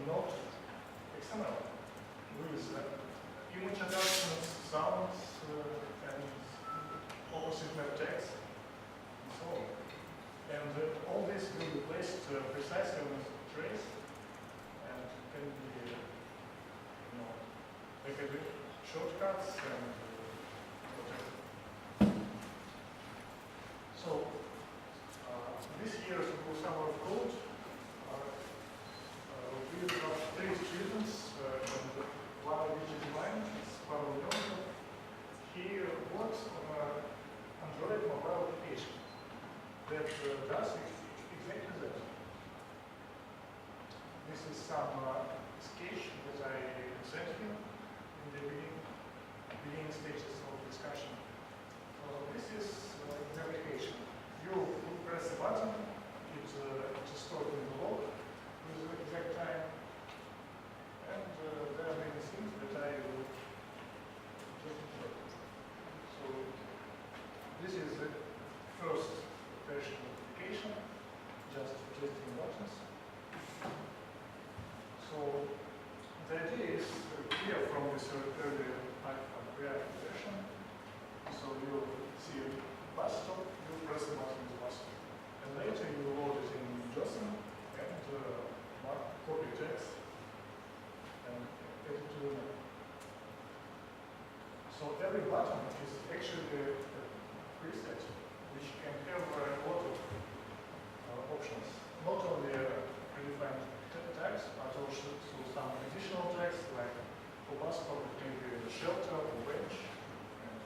Node XML with image adjustments, sounds, and opposite map text, and so on. And all this will be placed precisely on the trace and can be, they can do shortcuts and whatever. So this year's summer of code, we have 3 students, and one of which is mine, it's Pavel Leonov. He works on an Android mobile application that does exactly that. This is some sketch that I sent him in the beginning stages of discussion. So this is the application. You press a button, it's stored in the log with the exact time, and there are many things that I will just enjoy. So this is the first version of the application, just testing buttons. So the idea is clear from this earlier React version. So you see a bus stop, you press the button on the bus stop. And later you load it in JSON and copy text and edit to the map. So every button is actually a preset which can have a lot of options. Not only predefined tags, but also some additional tags like for bus stop it may be a shelter or bench, and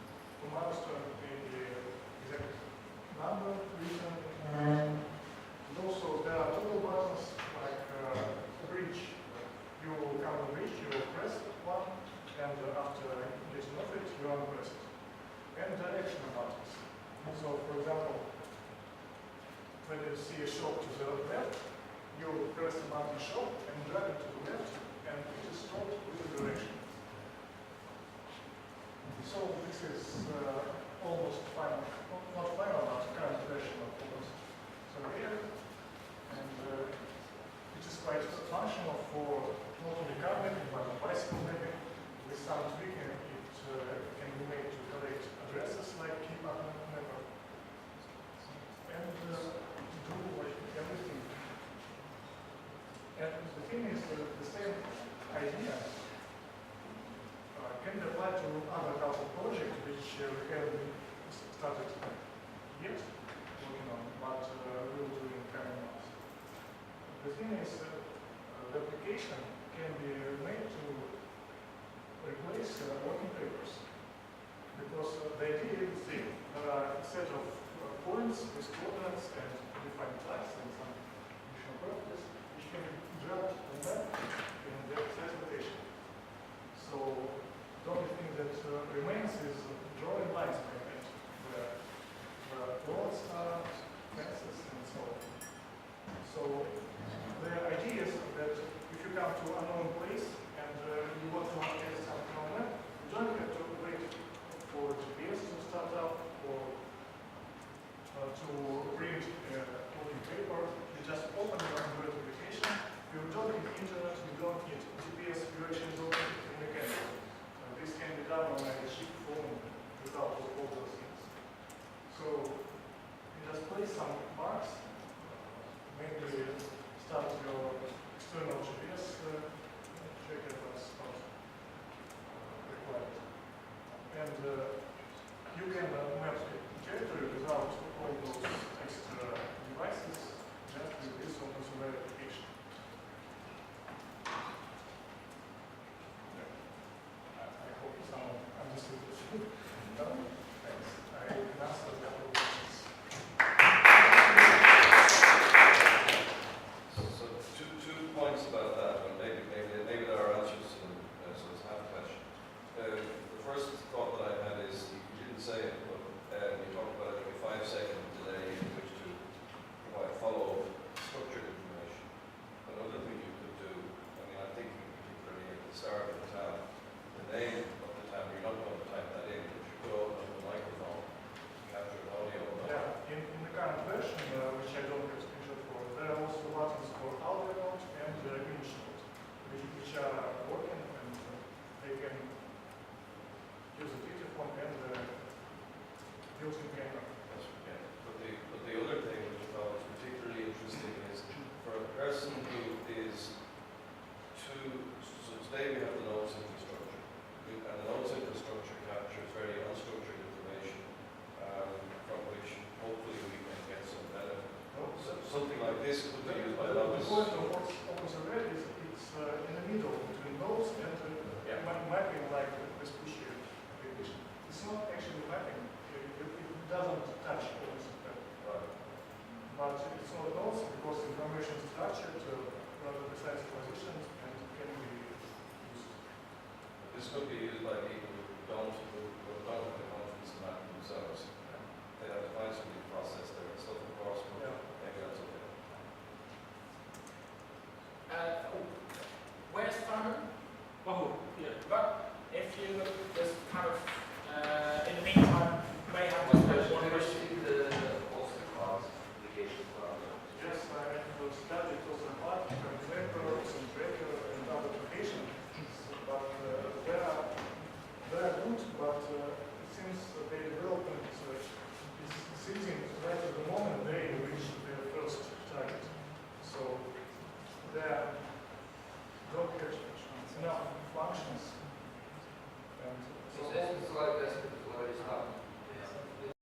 for milestone it may be exact number written. And also there are toggle buttons like bridge. You will come to bridge, you will press one, and after getting off it, you unpress it. And directional buttons. So for example, when you see a shop to the left, you press the button shop and drag it to the left, and it is stopped with the direction. So this is almost final, not final, but current version of OpenSurveyor, and it is quite functional for not only car mapping but bicycle mapping. With some tweaking, it can be made to collect addresses like key pattern mapper, and do everything. And the thing is, the same idea can be applied to other couple projects which we haven't started yet working on, but we'll do in coming months. The thing is, the application can be made to replace working papers, because the idea is the same. There are a set of points with coordinates and defined tags and some additional properties which can be dragged on that in the size notation. So the only thing that remains is drawing lines by hand, where roads are, fences, and so on. So the idea is that if you come to an unknown place and you want to update something on that, you don't have to wait for GPS to start up or to print a working paper. You just open your Android application. You don't need internet, you don't need GPS, you actually don't need any camera. This can be done on a cheap phone without all those things. So you just place some marks, maybe start your external GPS check if that's not required. And you can map the territory without all those extra devices, just with this OpenSurveyor application. I hope someone understood this. No? Thanks. I can answer a couple of questions. So two points about that, and maybe there are answers to them, so it's half a question. The first thought that I had is, you didn't say it, but you talked about a 5-second delay in which to provide follow structured information. Another thing you could do, I mean, I'm thinking particularly at the start of the tab, the name of the tab, you're not going to type that in, but you could open up the microphone, capture the audio. Yeah, in the current version, which I don't have screenshot for, there are also buttons for audio mode and image mode. Docker, no, functions